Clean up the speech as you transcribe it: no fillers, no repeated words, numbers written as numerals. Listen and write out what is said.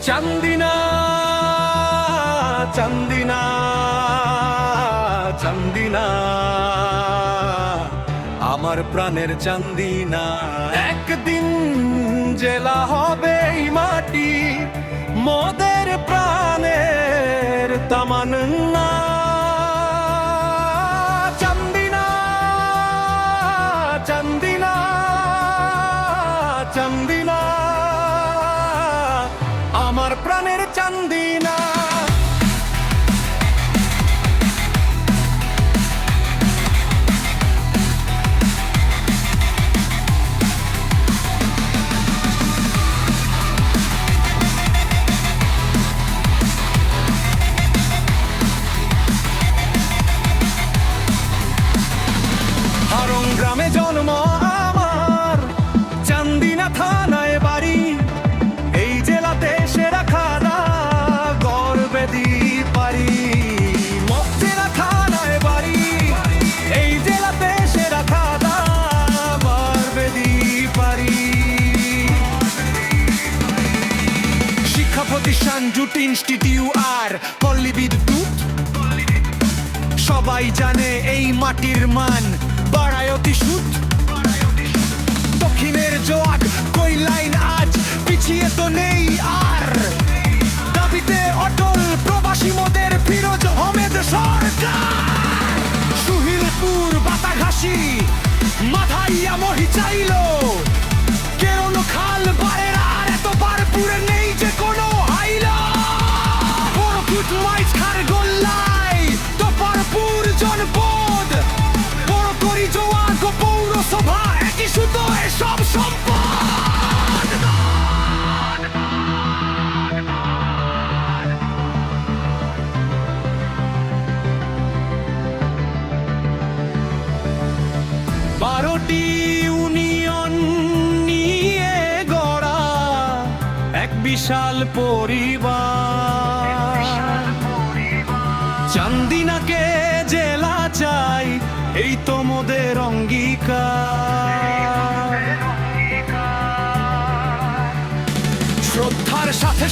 চান্দিনা চান্দিনা চান্দিনা আমার প্রাণের চান্দিনা, একদিন জেলা হবে এই মাটি মোদের প্রাণের তামান্না। চান্দিনা চান্দিনা চান্দিনা আমার প্রাণের চান্দিনা। হারং গ্রামে জন্ম আমার, চান্দিনা থানায় বাড়ি, এই জেলাতে সেরা খাদা গর্বে দিই পারি। মগজেলা থানায় বাড়ি, এই জেলাতে সেরা খাদা গর্বে দিই পারি। শিক্ষা প্রতিষ্ঠান জুট ইনস্টিটিউট আর পল্লী বিদ্যুৎ, সবাই জানে এই মাটির মান বাড়ায় অতি সুদ। দক্ষিণের জোয়াক কই লাইন আজ পিছিয়ে তো নেই আর, দাবিতে অটল প্রবাসী মোদের ফিরোজ আহমেদ সরকার। সুহিলপুর বাতাঘাসি মাথাইয়া মহি চাইল, কেরন খাল বারের আর এত বারপুরে নেই যে কোনো হাইলা। বড়কুট মাইজখার গোল্লাই তো বারপুর জনপদ, বড় করি জোয়াক পৌরসভা একই সুতো এসব সম্পদ। বারোটি ইউনিয়ন নিয়ে গড়া এক বিশাল পরিবার, চান্দিনাকে জেলা চাই এই তো মোদের অঙ্গীকার। শ্রদ্ধার সাথে